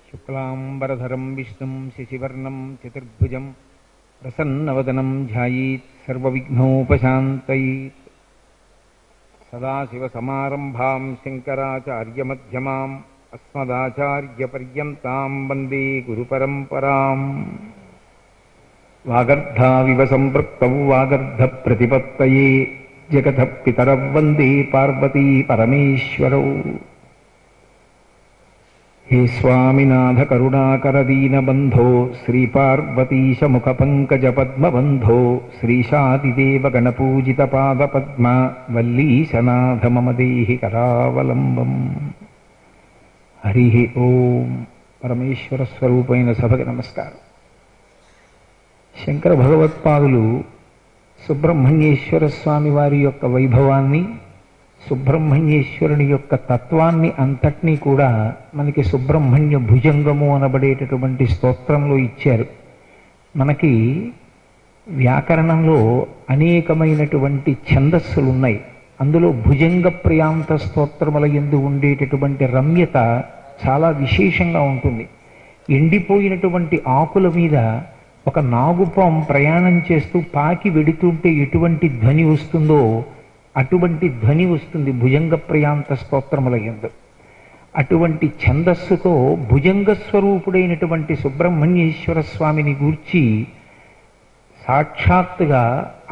శుక్లాంబరధరం విష్ణుం శశివర్ణం చతుర్భుజం ప్రసన్నవదనం ధ్యాయేత్ సర్వవిఘ్నోపశాంతయేత్. సదాశివసమారంభాం శంకరాచార్యమధ్యమాం అస్మదాచార్యపర్యంతాం వందే గురుపరంపరాం. వాగర్ధావివ సంపృక్తౌ వాగర్ధప్రతిపత్తయే జగతః పితరౌ వందే పార్వతీ పరమేశ్వరౌ. హే స్వామినాథ కరుణాకర దీనబంధో శ్రీపార్వతీశ ముఖపంకజ పద్మబంధో శ్రీశాదిదేవ గణపూజిత పాదపద్మ వల్లీశనాథ మమ దేహి కరావలంబం. హరి ఓం. పరమేశ్వర స్వరూపమైన సభకి నమస్కారం. శంకర భగవత్పాదులు సుబ్రహ్మణ్యేశ్వర స్వామి వారి యొక్క వైభవాన్ని, సుబ్రహ్మణ్యేశ్వరుని యొక్క తత్వాన్ని అంతటినీ కూడా మనకి సుబ్రహ్మణ్య భుజంగము అనబడేటటువంటి స్తోత్రంలో ఇచ్చారు. మనకి వ్యాకరణంలో అనేకమైనటువంటి ఛందస్సులు ఉన్నాయి. అందులో భుజంగ ప్రియాంత స్తోత్రముల యందు ఉండేటటువంటి రమ్యత చాలా విశేషంగా ఉంటుంది. ఎండిపోయినటువంటి ఆకుల మీద ఒక నాగుపాం ప్రయాణం చేస్తూ పాకి వెడుతుంటే ఎటువంటి ధ్వని వస్తుందో అటువంటి ధ్వని వస్తుంది భుజంగ ప్రియాంత స్తోత్రముల యందు. అటువంటి ఛందస్సుతో భుజంగ స్వరూపుడైనటువంటి సుబ్రహ్మణ్యేశ్వర స్వామిని గూర్చి సాక్షాత్తుగా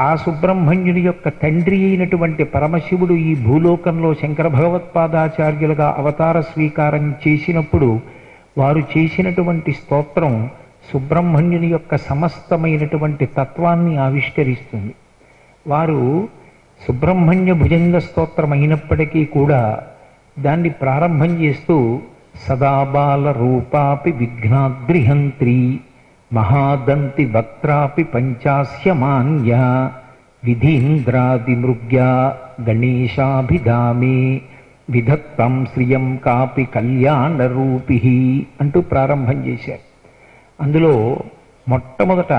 ఆ సుబ్రహ్మణ్యుని యొక్క తండ్రి అయినటువంటి పరమశివుడు ఈ భూలోకంలో శంకర భగవత్పాదాచార్యులుగా అవతార స్వీకారం చేసినప్పుడు వారు చేసినటువంటి స్తోత్రం సుబ్రహ్మణ్యుని యొక్క సమస్తమైనటువంటి తత్వాన్ని ఆవిష్కరిస్తుంది. వారు సుబ్రహ్మణ్య భుజంగ స్తోత్రం అయినప్పటికీ కూడా దాన్ని ప్రారంభం చేస్తూ సదాబాల రూపాపి విఘ్నాద్రిహంత్రి మహాదంతి వక్త్రాపి పంచాస్యమాన్య విధీంద్రాదిమృగ్యా గణేశాభిధామే విధత్తం శ్రియం కాపి కళ్యాణ రూపి అంటూ ప్రారంభం చేశారు. అందులో మొట్టమొదట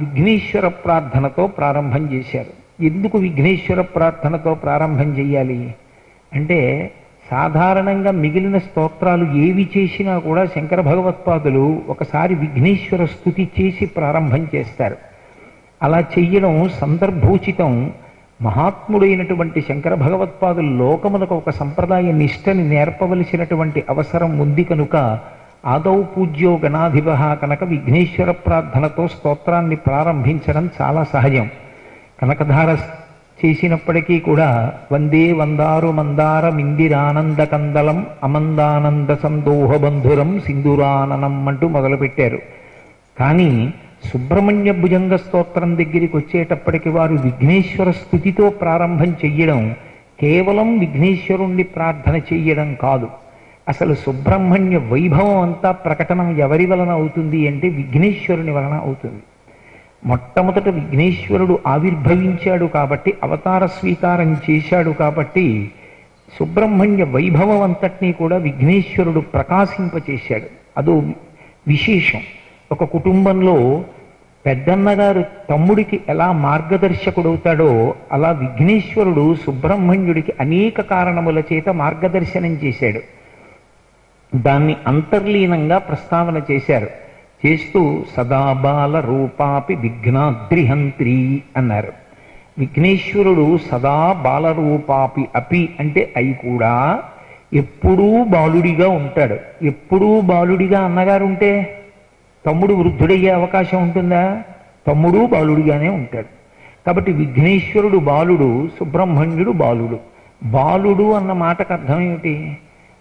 విఘ్నేశ్వర ప్రార్థనతో ప్రారంభం చేశారు. ఎందుకు విఘ్నేశ్వర ప్రార్థనతో ప్రారంభం చెయ్యాలి అంటే, సాధారణంగా మిగిలిన స్తోత్రాలు ఏవి చేసినా కూడా శంకర భగవత్పాదులు ఒకసారి విఘ్నేశ్వర స్తుతి చేసి ప్రారంభం చేస్తారు. అలా చెయ్యడం సందర్భోచితం. మహాత్ముడైనటువంటి శంకర భగవత్పాదులు లోకములకు ఒక సంప్రదాయ నిష్టని నేర్పవలసినటువంటి అవసరం ఉంది కనుక ఆదౌ పూజ్యో గణాధిప కనుక విఘ్నేశ్వర ప్రార్థనతో స్తోత్రాన్ని ప్రారంభించడం చాలా సహజం. కనకధార చేసినప్పటికీ కూడా వందే వందారు మందారమిందిరానంద కందలం అమందానంద సందోహబంధురం సింధురాననం అంటూ మొదలుపెట్టారు. కానీ సుబ్రహ్మణ్య భుజంగ స్తోత్రం దగ్గరికి వచ్చేటప్పటికి వారు విఘ్నేశ్వర స్తుతితో ప్రారంభం చెయ్యడం కేవలం విఘ్నేశ్వరుణ్ణి ప్రార్థన చెయ్యడం కాదు. అసలు సుబ్రహ్మణ్య వైభవం అంతా ప్రకటనం ఎవరి వలన అవుతుంది అంటే విఘ్నేశ్వరుని వలన అవుతుంది. మొట్టమొదట విఘ్నేశ్వరుడు ఆవిర్భవించాడు కాబట్టి, అవతార స్వీకారం చేశాడు కాబట్టి సుబ్రహ్మణ్య వైభవం అంతటినీ కూడా విఘ్నేశ్వరుడు ప్రకాశింపచేశాడు. అదో విశేషం. ఒక కుటుంబంలో పెద్దన్నగారు తమ్ముడికి ఎలా మార్గదర్శకుడవుతాడో అలా విఘ్నేశ్వరుడు సుబ్రహ్మణ్యుడికి అనేక కారణముల చేత మార్గదర్శనం చేశాడు. దాన్ని అంతర్లీనంగా ప్రస్తావన చేశారు. చేస్తూ సదాబాల రూపాపి విఘ్నాద్రిహంత్రి అన్నారు. విఘ్నేశ్వరుడు సదా బాలరూపాపి అపి అంటే అయి కూడా ఎప్పుడూ బాలుడిగా ఉంటాడు. ఎప్పుడూ బాలుడిగా అన్నగారుంటే తమ్ముడు వృద్ధుడయ్యే అవకాశం ఉంటుందా? తమ్ముడు బాలుడిగానే ఉంటాడు. కాబట్టి విఘ్నేశ్వరుడు బాలుడు, సుబ్రహ్మణ్యుడు బాలుడు. బాలుడు అన్న మాటకు అర్థం ఏమిటి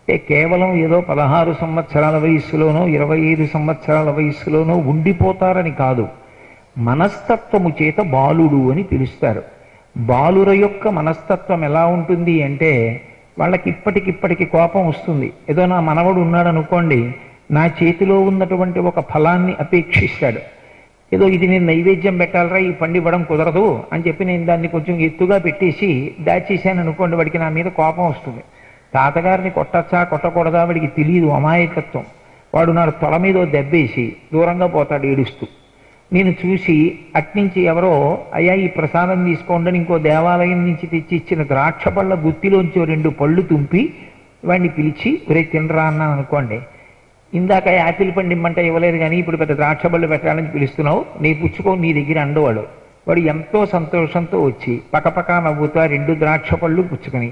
అంటే, కేవలం ఏదో 16 సంవత్సరాల వయస్సులోనో 25 సంవత్సరాల వయస్సులోనో ఉండిపోతారని కాదు. మనస్తత్వము చేత బాలుడు అని పిలుస్తారు. బాలుర యొక్క మనస్తత్వం ఎలా ఉంటుంది అంటే, వాళ్ళకి ఇప్పటికిప్పటికి కోపం వస్తుంది. ఏదో నా మనవడు ఉన్నాడు అనుకోండి, నా చేతిలో ఉన్నటువంటి ఒక ఫలాన్ని అపేక్షిస్తాడు. ఏదో ఇది నేను నైవేద్యం పెట్టాలరా, ఈ పండు ఇవ్వడం కుదరదు అని చెప్పి నేను దాన్ని కొంచెం ఎత్తుగా పెట్టేసి దాచేసాను అనుకోండి, వాడికి నా మీద కోపం వస్తుంది. తాతగారిని కొట్టచ్చా కొట్టకూడదా వాడికి తెలియదు, అమాయకత్వం. వాడు నా తొల మీద దెబ్బేసి దూరంగా పోతాడు ఏడుస్తూ. నేను చూసి అట్నుంచి ఎవరో అయ్యా ఈ ప్రసాదం తీసుకోండి ఇంకో దేవాలయం నుంచి తెచ్చి ఇచ్చిన ద్రాక్ష పళ్ళ గుత్తిలోంచి 2 పళ్ళు తుంపి వాడిని పిలిచి ఒరే తినరా అన్నాను అనుకోండి, ఇందాక యాపిల్ పండు ఇమ్మంటే ఇవ్వలేదు కానీ ఇప్పుడు పెద్ద ద్రాక్ష పళ్ళు పెట్టాలని పిలుస్తున్నావు, నీ పుచ్చుకో నీ దగ్గర అండవాడు. వాడు ఎంతో సంతోషంతో వచ్చి పకపకా నవ్వుతా 2 ద్రాక్ష పళ్ళు పుచ్చుకొని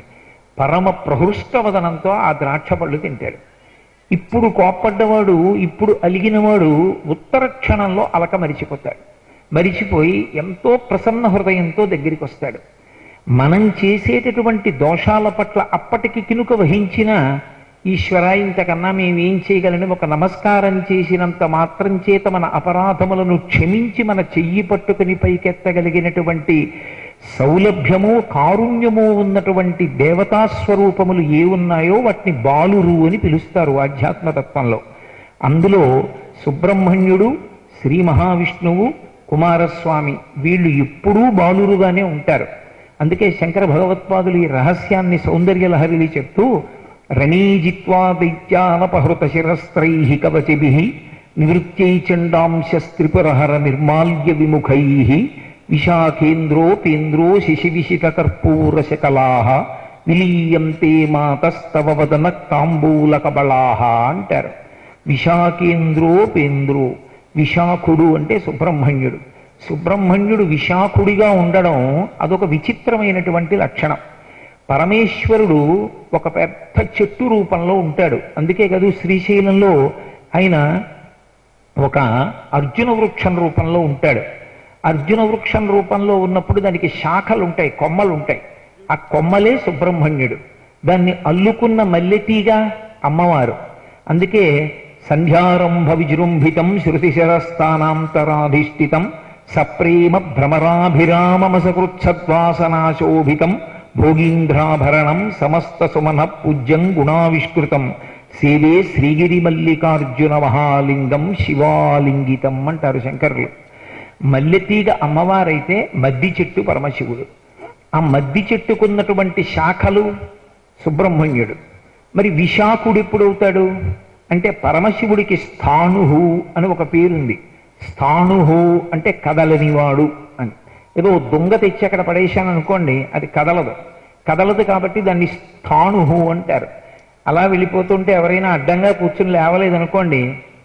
పరమ ప్రహృష్టవదనంతో ఆ ద్రాక్ష పళ్ళు తింటాడు. ఇప్పుడు కోప్పడ్డవాడు, ఇప్పుడు అలిగినవాడు ఉత్తర క్షణంలో అలక మరిచిపోతాడు. మరిచిపోయి ఎంతో ప్రసన్న హృదయంతో దగ్గరికి వస్తాడు. మనం చేసేటటువంటి దోషాల పట్ల అప్పటికి కినుక వహించిన ఈశ్వర ఇంతకన్నా మేమేం చేయగలని ఒక నమస్కారం చేసినంత మాత్రం చేత మన అపరాధములను క్షమించి మన చెయ్యి పట్టుకుని పైకెత్తగలిగినటువంటి సౌలభ్యము కారుణ్యము ఉన్నటువంటి దేవతాస్వరూపములు ఏ ఉన్నాయో వాటిని బాలురు అని పిలుస్తారు ఆధ్యాత్మతత్వంలో. అందులో సుబ్రహ్మణ్యుడు, శ్రీ మహావిష్ణువు, కుమారస్వామి వీళ్ళు ఎప్పుడూ బాలురుగానే ఉంటారు. అందుకే శంకర భగవత్పాదులు ఈ రహస్యాన్ని సౌందర్య లహరిని చెప్తూ రణీజిత్వా దైత్యానపహృత శిరస్త్రై కవచిభిః నివృత్యై చండాంశస్త్రిపురహర నిర్మాల్య విముఖై విశాఖేంద్రోపేంద్రో శిశివిశిత కర్పూరశకలాః విలీయంతే మాతస్తవ వదన తాంబూలకబళాః అంటారు. విశాఖేంద్రోపేంద్రో, విశాఖుడు అంటే సుబ్రహ్మణ్యుడు. సుబ్రహ్మణ్యుడు విశాఖుడిగా ఉండడం అదొక విచిత్రమైనటువంటి లక్షణం. పరమేశ్వరుడు ఒక పెద్ద చెట్టు రూపంలో ఉంటాడు. అందుకే కాదు శ్రీశైలంలో ఆయన ఒక అర్జున వృక్షం రూపంలో ఉంటాడు. అర్జున వృక్షం రూపంలో ఉన్నప్పుడు దానికి శాఖలు ఉంటాయి, కొమ్మలు ఉంటాయి. ఆ కొమ్మలే సుబ్రహ్మణ్యుడు. దాన్ని అల్లుకున్న మల్లెతీగా అమ్మవారు. అందుకే సంధ్యారంభ విజృంభితం శృతిశరస్థానాంతరాధిష్ఠితం సప్రేమ భ్రమరాభిరామమసకృత్సద్వాసనాశోభితం భోగీంద్రాభరణం సమస్త సుమన పూజ్యం గుణావిష్కృతం సేవే శ్రీగిరి మల్లికార్జున మహాలింగం శివాలింగితం అంటారు శంకరులు. మల్లెతీగ అమ్మవారైతే మద్ది చెట్టు పరమశివుడు. ఆ మద్ది చెట్టుకున్నటువంటి శాఖలు సుబ్రహ్మణ్యుడు. మరి విశాఖుడు ఎప్పుడవుతాడు అంటే పరమశివుడికి స్థాణుహు అని ఒక పేరుంది. స్థాణుహు అంటే కదలనివాడు అని. ఏదో దొంగ తెచ్చి అక్కడ పడేశాను అనుకోండి, అది కదలదు. కదలదు కాబట్టి దాన్ని స్థాణుహు అంటారు. అలా వెళ్ళిపోతుంటే ఎవరైనా అడ్డంగా కూర్చుని లేవలేదనుకోండి,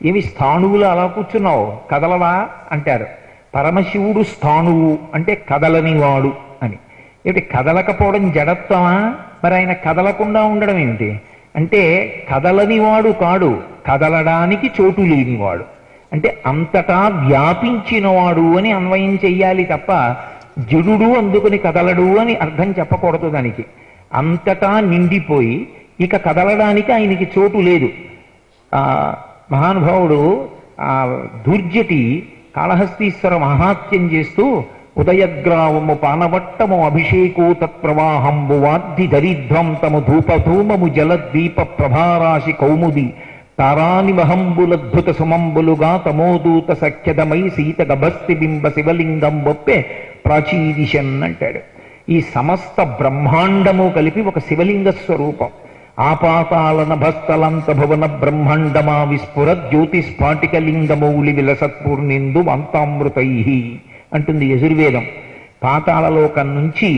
ఏమి స్థాణువులు అలా కూర్చున్నావు కదలవా అంటారు. పరమశివుడు స్థాణువు అంటే కదలనివాడు అని. ఏమిటి కదలకపోవడం జడత్వమా? మరి ఆయన కదలకుండా ఉండడం ఏమిటి అంటే కదలనివాడు కాడు, కదలడానికి చోటు లేనివాడు. అంటే అంతటా వ్యాపించినవాడు అని అన్వయం చెయ్యాలి తప్ప జడుడు అందుకుని కదలడు అని అర్థం చెప్పకూడదు దానికి. అంతటా నిండిపోయి ఇక కదలడానికి ఆయనకి చోటు లేదు. మహానుభావుడు దుర్జటి కాళహస్తీశ్వర మహాత్యం చేస్తూ ఉదయగ్రావము పానవట్టము అభిషేకో తత్ప్రవాహంబు వాద్ధి దరిద్రం తము ధూపధూమము జలద్వీప ప్రభారాశి కౌముది తారానివహంబులద్భుత సుమంబులుగా తమోదూత సఖ్యదమై సీత గభస్తి బింబ శివలింగం ఒప్పే ప్రాచీదిశన్ అంటాడు. ఈ సమస్త బ్రహ్మాండము కలిపి ఒక శివలింగ స్వరూపం. ఆపాతాళన భస్తలంత భువన బ్రహ్మాండమా విస్ఫుర జ్యోతిస్ఫాటికలింగమౌళి విలసత్పూర్ణిందు అంతామృతై అంటుంది యజుర్వేదం. పాతాళలోకం నుంచి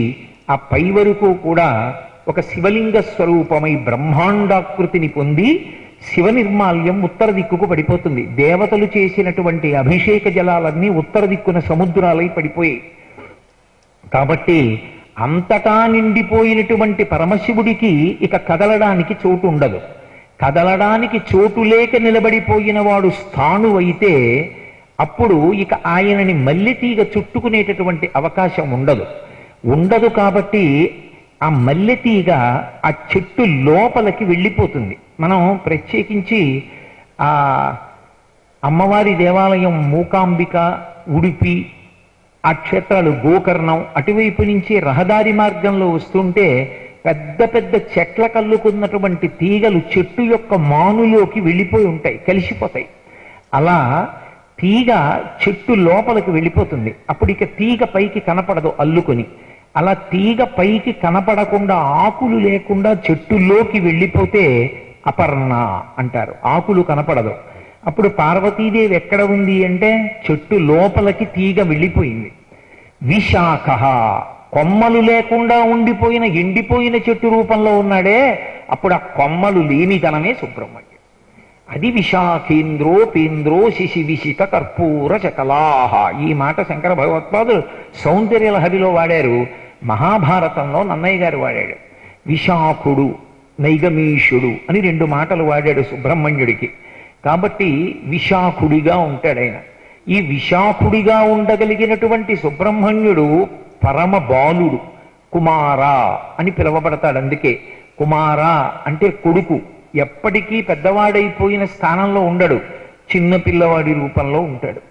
ఆ పై వరకు కూడా ఒక శివలింగ స్వరూపమై బ్రహ్మాండాకృతిని పొంది శివ నిర్మాల్యం ఉత్తర దిక్కుకు పడిపోతుంది. దేవతలు చేసినటువంటి అభిషేక జలాలన్నీ ఉత్తర దిక్కున సముద్రాలై పడిపోయాయి. కాబట్టి అంతటా నిండిపోయినటువంటి పరమశివుడికి ఇక కదలడానికి చోటు ఉండదు. కదలడానికి చోటు లేక నిలబడిపోయిన వాడు స్థాణువైతే అప్పుడు ఇక ఆయనని మల్లెతీగ చుట్టుకునేటటువంటి అవకాశం ఉండదు. కాబట్టి ఆ మల్లెతీగ ఆ చెట్టు లోపలికి వెళ్ళిపోతుంది. మనం ప్రత్యేకించి ఆ అమ్మవారి దేవాలయం మూకాంబిక, ఉడిపి, ఆ క్షేత్రాలు గోకర్ణం అటువైపు నుంచి రహదారి మార్గంలో వస్తుంటే పెద్ద పెద్ద చెట్ల కల్లుకున్నటువంటి తీగలు చెట్టు యొక్క మానులోకి వెళ్ళిపోయి ఉంటాయి, కలిసిపోతాయి. అలా తీగ చెట్టు లోపలికి వెళ్ళిపోతుంది. అప్పుడు ఇక తీగ పైకి కనపడదు అల్లుకొని. అలా తీగ పైకి కనపడకుండా ఆకులు లేకుండా చెట్టులోకి వెళ్ళిపోతే అపర్ణ అంటారు. ఆకులు కనపడదు. అప్పుడు పార్వతీదేవి ఎక్కడ ఉంది అంటే చెట్టు లోపలికి తీగ వెళ్ళిపోయింది. విశాఖ కొమ్మలు లేకుండా ఉండిపోయిన ఎండిపోయిన చెట్టు రూపంలో ఉన్నాడే, అప్పుడు ఆ కొమ్మలు లేనితనమే సుబ్రహ్మణ్యం. అది విశాఖేంద్రోపేంద్రో శిశివిశిత కర్పూర చకలాహ. ఈ మాట శంకర భగవత్పాదులు సౌందర్యలహరిలో వాడారు, మహాభారతంలో నన్నయ్య గారు వాడాడు. విశాఖుడు, నైగమీషుడు అని 2 మాటలు వాడాడు సుబ్రహ్మణ్యుడికి. కాబట్టి విశాఖుడిగా ఉంటాడు ఆయన. ఈ విశాఖుడిగా ఉండగలిగినటువంటి సుబ్రహ్మణ్యుడు పరమ బాలుడు, కుమార అని పిలువబడతాడు. అందుకే కుమార అంటే కొడుకు. ఎప్పటికీ పెద్దవాడైపోయిన స్థానంలో ఉండడు, చిన్న పిల్లవాడి రూపంలో ఉంటాడు.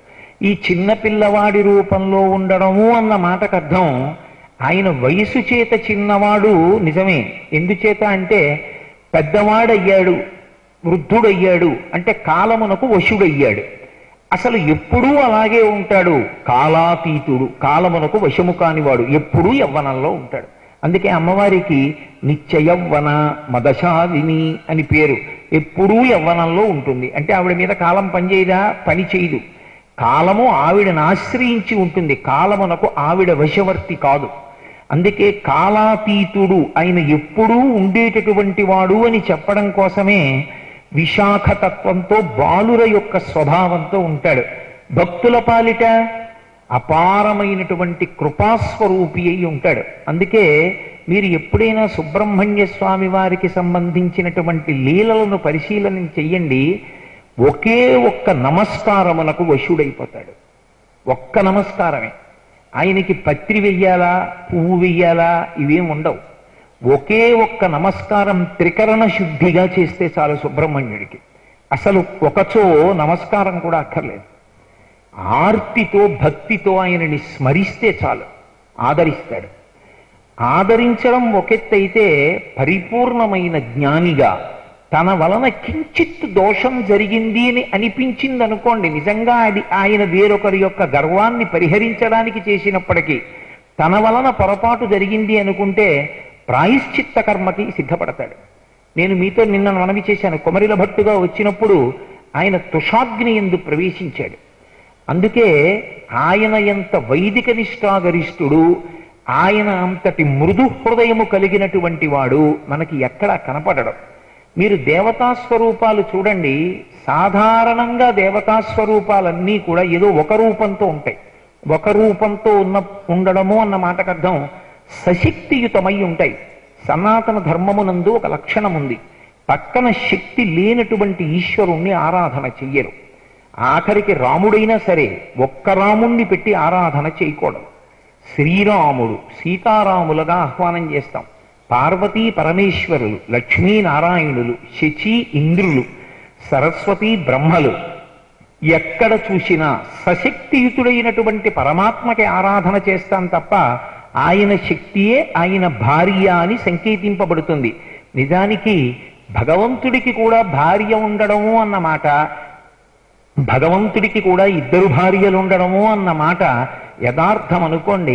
ఈ చిన్న పిల్లవాడి రూపంలో ఉండడము అన్న మాటకు అర్థం ఆయన వయసు చేత చిన్నవాడు నిజమే. ఎందుచేత అంటే పెద్దవాడయ్యాడు, వృద్ధుడయ్యాడు అంటే కాలమునకు వశుడయ్యాడు. అసలు ఎప్పుడూ అలాగే ఉంటాడు, కాలాతీతుడు, కాలమునకు వశము కానివాడు, ఎప్పుడూ యవ్వనంలో ఉంటాడు. అందుకే అమ్మవారికి నిత్య యవ్వన మదశాలిని అని పేరు. ఎప్పుడూ యవ్వనంలో ఉంటుంది. అంటే ఆవిడ మీద కాలం పనిచేయదా? పని చేయదు. కాలము ఆవిడను ఆశ్రయించి ఉంటుంది, కాలమునకు ఆవిడ వశవర్తి కాదు. అందుకే కాలాతీతుడు, ఆయన ఎప్పుడూ ఉండేటటువంటి వాడు అని చెప్పడం కోసమే విశాఖతత్వంతో, బాలుర యొక్క స్వభావంతో ఉంటాడు. భక్తుల పాలిట అపారమైనటువంటి కృపాస్వరూపి అయి ఉంటాడు. అందుకే మీరు ఎప్పుడైనా సుబ్రహ్మణ్య స్వామి వారికి సంబంధించినటువంటి లీలలను పరిశీలన చెయ్యండి, ఒకే ఒక్క నమస్కారమునకు వశుడైపోతాడు. ఒక్క నమస్కారమే. ఆయనకి పత్రి వెయ్యాలా, పువ్వు వెయ్యాలా, ఇవేం ఉండవు. ఒకే ఒక్క నమస్కారం త్రికరణ శుద్ధిగా చేస్తే చాలు సుబ్రహ్మణ్యుడికి. అసలు ఒకచో నమస్కారం కూడా అక్కర్లేదు. ఆర్తితో భక్తితో ఆయనని స్మరిస్తే చాలు, ఆదరిస్తాడు. ఆదరించడం ఒకెత్తైతే పరిపూర్ణమైన జ్ఞానిగా తన వలన కించిత్ దోషం జరిగింది అని అనిపించింది అనుకోండి, నిజంగా అది ఆయన వేరొకరి యొక్క గర్వాన్ని పరిహరించడానికి చేసినప్పటికీ తన వలన పొరపాటు జరిగింది అనుకుంటే ప్రాయశ్చిత్త కర్మకి సిద్ధపడతాడు. నేను మీతో నిన్న మనవి చేశాను, కొమరిల భట్టుగా వచ్చినప్పుడు ఆయన తుషాగ్ని యందు ప్రవేశించాడు. అందుకే ఆయన ఎంత వైదిక నిష్ఠాగరిష్ఠుడు, ఆయన అంతటి మృదు హృదయము కలిగినటువంటి వాడు మనకి ఎక్కడా కనపడడం. మీరు దేవతాస్వరూపాలు చూడండి, సాధారణంగా దేవతాస్వరూపాలన్నీ కూడా ఏదో ఒక రూపంతో ఉంటాయి. ఒక రూపంతో ఉండడము అన్న మాటకు అర్థం సశక్తియుతమై ఉంటాయి. సనాతన ధర్మమునందు ఒక లక్షణం ఉంది, పక్కన శక్తి లేనటువంటి ఈశ్వరుణ్ణి ఆరాధన చెయ్యరు. ఆఖరికి రాముడైనా సరే ఒక్క రాముణ్ణి పెట్టి ఆరాధన చేయకూడదు. శ్రీరాముడు సీతారాములుగా ఆహ్వానం చేస్తాం. పార్వతీ పరమేశ్వరులు, లక్ష్మీనారాయణులు, శచి ఇంద్రులు, సరస్వతి బ్రహ్మలు, ఎక్కడ చూసినా సశక్తియుతుడైనటువంటి పరమాత్మకి ఆరాధన చేస్తాం తప్ప ఆయన శక్తియే ఆయన భార్య అని సంకేతింపబడుతుంది. నిజానికి భగవంతుడికి కూడా భార్య ఉండడము అన్నమాట, భగవంతుడికి కూడా 2 భార్యలు ఉండడము అన్న మాట యథార్థం అనుకోండి,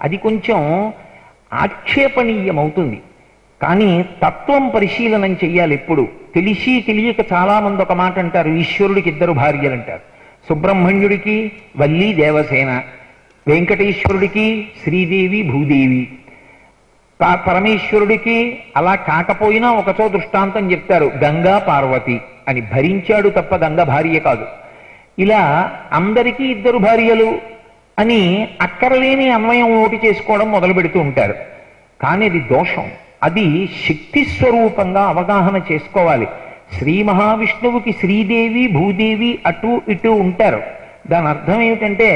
అది కొంచెం ఆక్షేపణీయమవుతుంది. కానీ తత్వం పరిశీలనం చెయ్యాలి. ఎప్పుడు తెలిసి తెలియక చాలా మంది ఒక మాట అంటారు, ఈశ్వరుడికి 2 భార్యలు అంటారు. సుబ్రహ్మణ్యుడికి వల్లి దేవసేన, వెంకటేశ్వరుడికి శ్రీదేవి భూదేవి, పరమేశ్వరుడికి అలా కాకపోయినా ఒకచో దృష్టాంతం చెప్తారు, గంగా పార్వతి అని. భరించాడు తప్ప గంగ భార్య కాదు. ఇలా అందరికీ 2 భార్యలు అని అక్కరలేని అన్వయం ఓటి చేసుకోవడం మొదలు పెడుతూ ఉంటారు. కానీ అది దోషం. అది శక్తి స్వరూపంగా అవగాహన చేసుకోవాలి. శ్రీ మహావిష్ణువుకి శ్రీదేవి భూదేవి అటు ఇటు ఉంటారు. దాని అర్థం ఏమిటంటే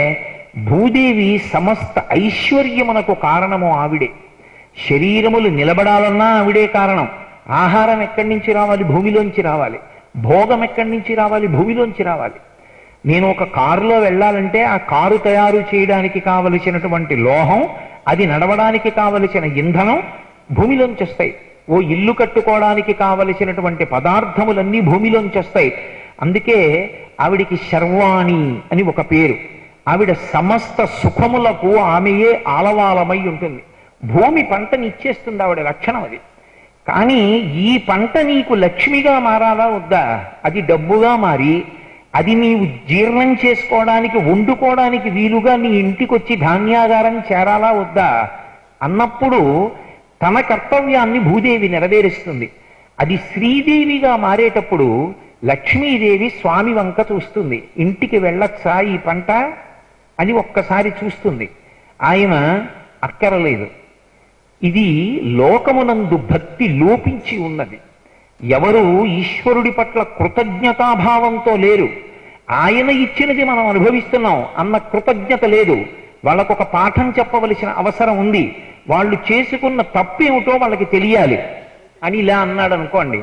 భూదేవి సమస్త ఐశ్వర్యమునకు కారణము ఆవిడే. శరీరములు నిలబడాలన్నా ఆవిడే కారణం. ఆహారం ఎక్కడి నుంచి రావాలి? భూమిలోంచి రావాలి. భోగం ఎక్కడి నుంచి రావాలి? భూమిలోంచి రావాలి. నేను ఒక కారులో వెళ్ళాలంటే ఆ కారు తయారు చేయడానికి కావలసినటువంటి లోహం, అది నడవడానికి కావలసిన ఇంధనం భూమిలోంచి వస్తాయి. ఓ ఇల్లు కట్టుకోవడానికి కావలసినటువంటి పదార్థములన్నీ భూమిలోంచి వస్తాయి. అందుకే ఆవిడికి శర్వాణి అని ఒక పేరు. ఆవిడ సమస్త సుఖములకు ఆమెయే ఆలవాలమై ఉంటుంది. భూమి పంటని ఇచ్చేస్తుంది, ఆవిడ లక్షణం అది. కానీ ఈ పంట నీకు లక్ష్మిగా మారాలా వద్దా? అది డబ్బుగా మారి అది నీవు జీర్ణం చేసుకోవడానికి, వండుకోవడానికి వీలుగా నీ ఇంటికి వచ్చి ధాన్యాగారం చేరాలా వద్దా అన్నప్పుడు తన కర్తవ్యాన్ని భూదేవి నెరవేరుస్తుంది. అది శ్రీదేవిగా మారేటప్పుడు లక్ష్మీదేవి స్వామి వంక చూస్తుంది. ఇంటికి వెళ్ళొచ్చా ఈ పంట అని ఒక్కసారి చూస్తుంది. ఆయన అక్కరలేదు. ఇది లోకమునందు భక్తి లోపించి ఉన్నది. ఎవరు ఈశ్వరుడి పట్ల కృతజ్ఞతాభావంతో లేరు. ఆయన ఇచ్చినది మనం అనుభవిస్తున్నాం అన్న కృతజ్ఞత లేదు. వాళ్ళకొక పాఠం చెప్పవలసిన అవసరం ఉంది. వాళ్ళు చేసుకున్న తప్పేమిటో వాళ్ళకి తెలియాలి అని ఇలా అన్నాడు అనుకోండి.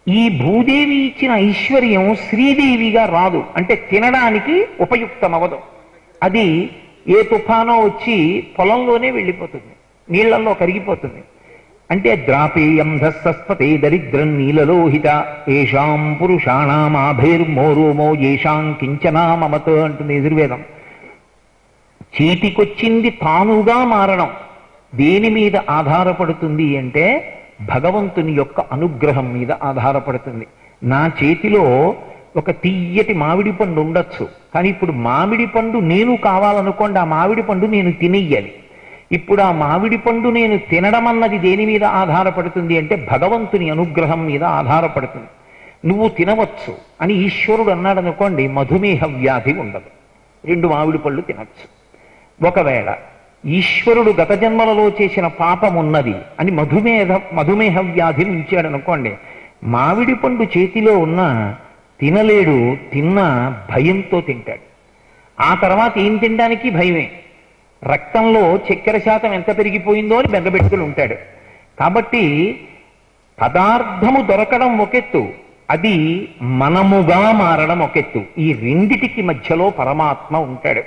ఈ భూదేవి ఇచ్చిన ఐశ్వర్యం శ్రీదేవిగా రాదు, అంటే తినడానికి ఉపయుక్తమవదు. అది ఏ తుఫానో వచ్చి పొలంలోనే వెళ్ళిపోతుంది, నీళ్లలో కరిగిపోతుంది. అంటే ద్రాపేయం ధస్సస్పతే దరిద్రం నీలలోహిత ఏషాం పురుషాణం ఆభైర్మోరోమో ఏషాం కించనా మమత అంటుంది యజుర్వేదం. చేతికొచ్చింది తానుగా మారడం దేని మీద ఆధారపడుతుంది అంటే భగవంతుని యొక్క అనుగ్రహం మీద ఆధారపడుతుంది. నా చేతిలో ఒక తీయటి మామిడి పండు ఉండొచ్చు, కానీ ఇప్పుడు మామిడి పండు నేను కావాలనుకోండి, ఆ మామిడి పండు నేను తినేయాలి. ఇప్పుడు ఆ మామిడి పండు నేను తినడం అన్నది దేని మీద ఆధారపడుతుంది అంటే భగవంతుని అనుగ్రహం మీద ఆధారపడుతుంది. నువ్వు తినవచ్చు అని ఈశ్వరుడు అన్నాడు అనుకోండి, మధుమేహ వ్యాధి ఉండదు, 2 మామిడి పళ్ళు తినచ్చు. ఒకవేళ ఈశ్వరుడు గత జన్మలలో చేసిన పాపం ఉన్నది అని మధుమేహ వ్యాధిని ఉంచాడు అనుకోండి, మామిడి పండు చేతిలో ఉన్న తినలేడు, తిన్నా భయంతో తింటాడు. ఆ తర్వాత ఏం తినడానికి భయమే. రక్తంలో చక్కెర శాతం ఎంత పెరిగిపోయిందో అని బెంగబెట్టుకుని ఉంటాడు. కాబట్టి పదార్థము దొరకడం ఒకెత్తు, అది మనముగా మారడం ఒకెత్తు. ఈ రెండిటికి మధ్యలో పరమాత్మ ఉంటాడు.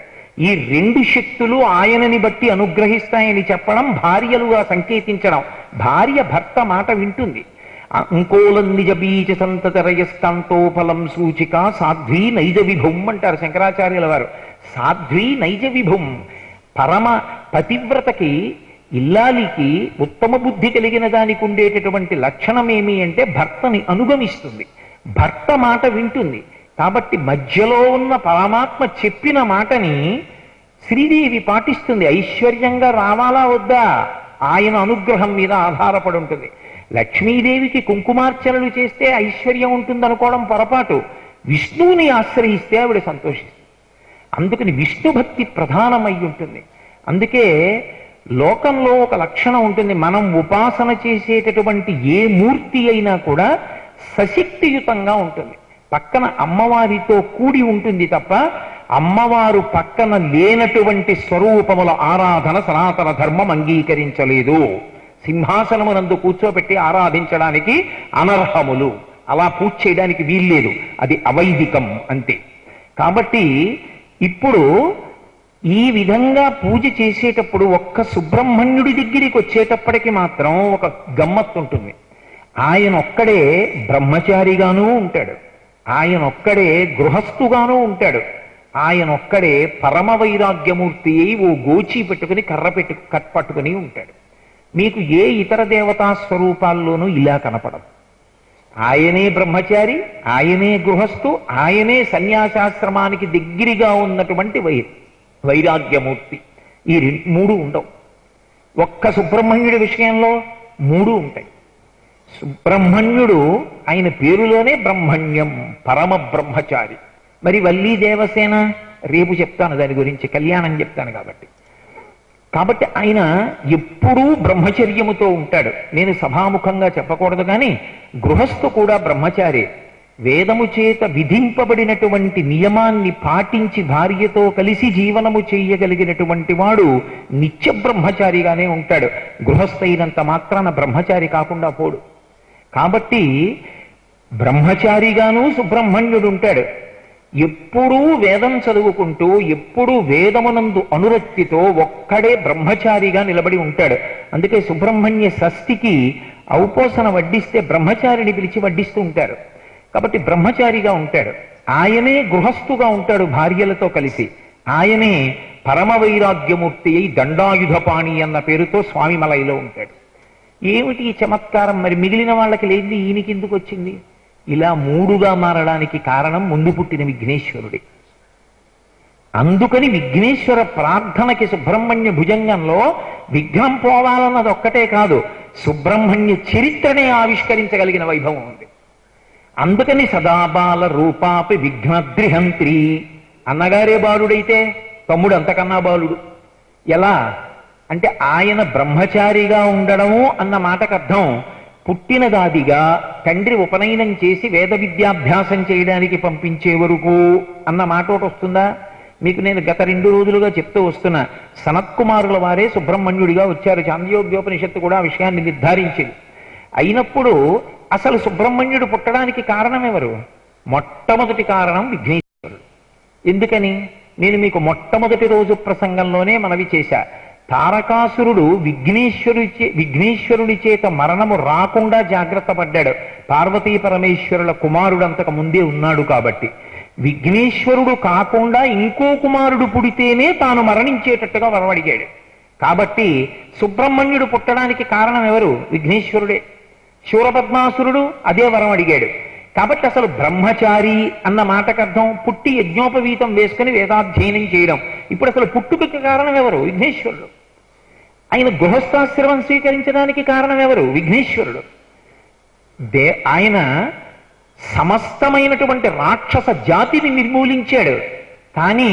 ఈ 2 శక్తులు ఆయనని బట్టి అనుగ్రహిస్తాయని చెప్పడం, భార్యలుగా సంకేతించడం. భార్య భర్త మాట వింటుంది. అంకోలం నిజ బీజ సంతతరయస్కాంతోఫలం సూచిక సాధ్వీ నైజ విభుం అంటారు శంకరాచార్యుల వారు. సాధ్వీ నైజ విభుం. పరమ పతివ్రతకి, ఇల్లాలికి ఉత్తమ బుద్ధి కలిగిన దానికి ఉండేటటువంటి లక్షణం ఏమి అంటే భర్తని అనుగమిస్తుంది, భర్త మాట వింటుంది. కాబట్టి మధ్యలో ఉన్న పరమాత్మ చెప్పిన మాటని శ్రీదేవి పాటిస్తుంది. ఐశ్వర్యంగా రావాలా వద్దా ఆయన అనుగ్రహం మీద ఆధారపడి ఉంటుంది. లక్ష్మీదేవికి కుంకుమార్చనలు చేస్తే ఐశ్వర్యం ఉంటుందనుకోవడం పొరపాటు. విష్ణువుని ఆశ్రయిస్తే ఆవిడ సంతోషిస్తుంది. అందుకని విష్ణు భక్తి ప్రధానమై ఉంటుంది. అందుకే లోకంలో ఒక లక్షణం ఉంటుంది, మనం ఉపాసన చేసేటటువంటి ఏ మూర్తి అయినా కూడా సశక్తియుతంగా ఉంటుంది, పక్కన అమ్మవారితో కూడి ఉంటుంది తప్ప అమ్మవారు పక్కన లేనటువంటి స్వరూపముల ఆరాధన సనాతన ధర్మం అంగీకరించలేదు. సింహాసనమునందు కూర్చోబెట్టి ఆరాధించడానికి అనర్హములు, అలా పూజ చేయడానికి వీల్లేదు, అది అవైదికం అంతే. కాబట్టి ఇప్పుడు ఈ విధంగా పూజ చేసేటప్పుడు ఒక్క సుబ్రహ్మణ్యుడి దగ్గరికి వచ్చేటప్పటికి మాత్రం ఒక గమ్మత్తు ఉంటుంది. ఆయన ఒక్కడే బ్రహ్మచారిగానూ ఉంటాడు, ఆయన ఒక్కడే గృహస్థుగానూ ఉంటాడు, ఆయన ఒక్కడే పరమ వైరాగ్యమూర్తి అయి ఓ గోచి పెట్టుకుని కర్ర పట్టుకుని ఉంటాడు. మీకు ఏ ఇతర దేవతా స్వరూపాల్లోనూ ఇలా కనపడదు. ఆయనే బ్రహ్మచారి, ఆయనే గృహస్థు, ఆయనే సన్యాసాశ్రమానికి దగ్గరగా ఉన్నటువంటి వైరాగ్యమూర్తి. ఈ 3 ఉండవు. ఒక్క సుబ్రహ్మణ్యుడి విషయంలో 3 ఉంటాయి. సుబ్రహ్మణ్యుడు ఆయన పేరులోనే బ్రహ్మణ్యం, పరమ బ్రహ్మచారి. మరి వల్లీ దేవసేన రేపు చెప్తాను, దాని గురించి కళ్యాణం చెప్తాను. కాబట్టి ఆయన ఎప్పుడూ బ్రహ్మచర్యముతో ఉంటాడు. నేను సభాముఖంగా చెప్పకూడదు కానీ గృహస్థు కూడా బ్రహ్మచారి. వేదము చేత విధింపబడినటువంటి నియమాన్ని పాటించి భార్యతో కలిసి జీవనము చేయగలిగినటువంటి వాడు నిత్య బ్రహ్మచారిగానే ఉంటాడు. గృహస్థైనంత మాత్రాన బ్రహ్మచారి కాకుండా పోడు. కాబట్టి బ్రహ్మచారిగాను సుబ్రహ్మణ్యుడు ఉంటాడు. ఎప్పుడూ వేదం చదువుకుంటూ, ఎప్పుడూ వేదమునందు అనురక్తితో ఒక్కడే బ్రహ్మచారిగా నిలబడి ఉంటాడు. అందుకే సుబ్రహ్మణ్య షష్ఠికి ఔపోసన వడ్డిస్తే బ్రహ్మచారిని పిలిచి వడ్డిస్తూ ఉంటారు. కాబట్టి బ్రహ్మచారిగా ఉంటాడు. ఆయనే గృహస్థుగా ఉంటాడు భార్యలతో కలిసి. ఆయనే పరమ వైరాగ్యమూర్తి అయి దండాయుధపాణి అన్న పేరుతో స్వామిమలైలో ఉంటాడు. ఏమిటి ఈ చమత్కారం? మరి మిగిలిన వాళ్ళకి లేనిది ఈయనకి ఎందుకు వచ్చింది? ఇలా 3గా మారడానికి కారణం ముందు పుట్టిన విఘ్నేశ్వరుడే. అందుకని విఘ్నేశ్వర ప్రార్థనకి సుబ్రహ్మణ్య భుజంగంలో విఘ్నం పోవాలన్నది ఒక్కటే కాదు, సుబ్రహ్మణ్య చరిత్రనే ఆవిష్కరించగలిగిన వైభవం ఉంది. అందుకని సదాబాల రూపాపి విఘ్నద్రిహంత్రి. అన్నగారే బాలుడైతే తమ్ముడు అంతకన్నా బాలుడు. ఎలా అంటే ఆయన బ్రహ్మచారిగా ఉండడము అన్న మాటకు అర్థం పుట్టినదాదిగా తండ్రి ఉపనయనం చేసి వేద విద్యాభ్యాసం చేయడానికి పంపించే వరకు అన్న మాట ఒకటి వస్తుందా? మీకు నేను గత 2 రోజులుగా చెప్తూ వస్తున్నా. సనత్కుమారుల వారే సుబ్రహ్మణ్యుడిగా వచ్చారు. చాంద్యోగ్యోపనిషత్తు కూడా ఆ విషయాన్ని నిర్ధారించింది. అయినప్పుడు అసలు సుబ్రహ్మణ్యుడు పుట్టడానికి కారణం ఎవరు? మొట్టమొదటి కారణం విఘ్నేశ్వరుడు. ఎందుకని నేను మీకు మొట్టమొదటి రోజు ప్రసంగంలోనే మనవి చేశా. తారకాసురుడు విఘ్నేశ్వరుడి చేత మరణము రాకుండా జాగ్రత్త పడ్డాడు. పార్వతీ పరమేశ్వరుల కుమారుడు అంతకు ముందే ఉన్నాడు కాబట్టి. విఘ్నేశ్వరుడు కాకుండా ఇంకో కుమారుడు పుడితేనే తాను మరణించేటట్టుగా వరం అడిగాడు. కాబట్టి సుబ్రహ్మణ్యుడు పుట్టడానికి కారణం ఎవరు? విఘ్నేశ్వరుడే. శూరపద్మాసురుడు అదే వరం అడిగాడు. కాబట్టి అసలు బ్రహ్మచారి అన్న మాటకు అర్థం పుట్టి యజ్ఞోపవీతం వేసుకుని వేదాధ్యయనం చేయడం. ఇప్పుడు అసలు పుట్టుకకి కారణం ఎవరు? విఘ్నేశ్వరుడు. ఆయన గృహస్థాశ్రమం స్వీకరించడానికి కారణం ఎవరు? విఘ్నేశ్వరుడు. ఆయన సమస్తమైనటువంటి రాక్షస జాతిని నిర్మూలించాడు. కానీ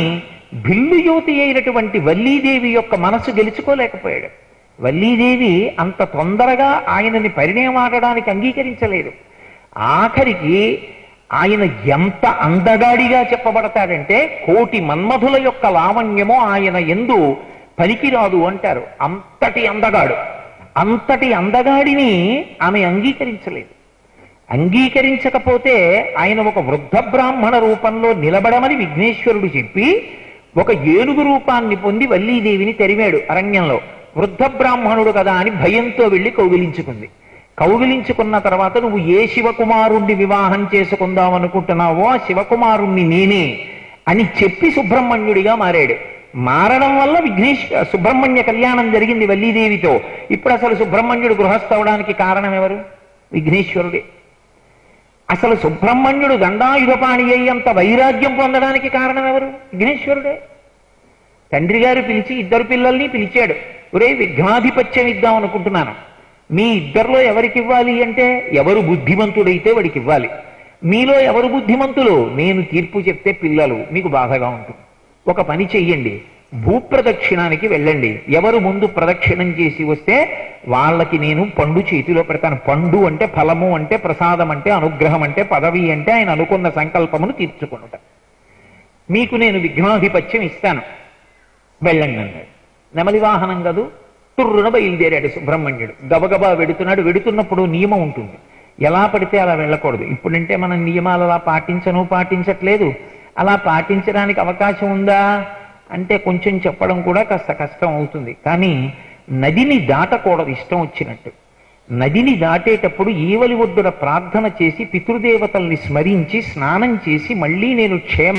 భిల్లుయోతి అయినటువంటి వల్లీదేవి యొక్క మనసు గెలుచుకోలేకపోయాడు. వల్లీదేవి అంత తొందరగా ఆయనని పరిణయమాడడానికి అంగీకరించలేదు. ఆఖరికి ఆయన ఎంత అందగాడిగా చెప్పబడతాడంటే 1,000,000 మన్మధుల యొక్క లావణ్యమో ఆయన యందు పనికిరాదు అంటారు. అంతటి అందగాడు. అంతటి అందగాడిని ఆమె అంగీకరించలేదు. అంగీకరించకపోతే ఆయన ఒక వృద్ధ బ్రాహ్మణ రూపంలో నిలబడమని విఘ్నేశ్వరుడు చెప్పి ఒక ఏనుగు రూపాన్ని పొంది వల్లీదేవిని తరిమాడు అరణ్యంలో. వృద్ధ బ్రాహ్మణుడు కదా అని భయంతో వెళ్ళి కౌగిలించుకుంది. కౌగిలించుకున్న తర్వాత నువ్వు ఏ శివకుమారుణ్ణి వివాహం చేసుకుందాం అనుకుంటున్నావో ఆ శివకుమారుణ్ణి నేనే అని చెప్పి సుబ్రహ్మణ్యుడిగా మారాడు. మారడం వల్ల సుబ్రహ్మణ్య కళ్యాణం జరిగింది వల్లీదేవితో. ఇప్పుడు అసలు సుబ్రహ్మణ్యుడు గృహస్థవడానికి కారణం ఎవరు? విఘ్నేశ్వరుడే. అసలు సుబ్రహ్మణ్యుడు దండాయుధపాణి అయ్యంత వైరాగ్యం పొందడానికి కారణం ఎవరు? విఘ్నేశ్వరుడే. తండ్రి గారు పిలిచి 2 పిల్లల్ని పిలిచాడు. ఒరే విఘ్నాధిపత్యం ఇద్దాం అనుకుంటున్నాను. మీ ఇద్దరిలో ఎవరికి ఇవ్వాలి అంటే ఎవరు బుద్ధిమంతుడైతే వాడికి ఇవ్వాలి. మీలో ఎవరు బుద్ధిమంతులు? నేను తీర్పు చెప్తే పిల్లలు మీకు బాధగా ఉంటుంది. ఒక పని చెయ్యండి, భూప్రదక్షిణానికి వెళ్ళండి. ఎవరు ముందు ప్రదక్షిణం చేసి వస్తే వాళ్ళకి నేను పండు చేతిలో పెడతాను. పండు అంటే ఫలము అంటే ప్రసాదం అంటే అనుగ్రహం అంటే పదవి అంటే ఆయన అనుకున్న సంకల్పమును తీర్చుకున్నట. మీకు నేను విఘ్నాధిపత్యం ఇస్తాను, వెళ్ళండి అన్నాడు. నెమలి వాహనం కదూ, తుర్రున బయలుదేరాడు సుబ్రహ్మణ్యుడు. గబగబా వెడుతున్నప్పుడు నియమం ఉంటుంది. ఎలా పడితే అలా వెళ్ళకూడదు. ఇప్పుడంటే మనం నియమాలు అలా పాటించట్లేదు. అలా పాటించడానికి అవకాశం ఉందా అంటే కొంచెం చెప్పడం కూడా కాస్త కష్టం అవుతుంది. కానీ నదిని దాటకూడదు ఇష్టం వచ్చినట్టు. నదిని దాటేటప్పుడు ఈవలి ఒడ్డున ప్రార్థన చేసి పితృదేవతల్ని స్మరించి స్నానం చేసి మళ్ళీ నేను క్షేమ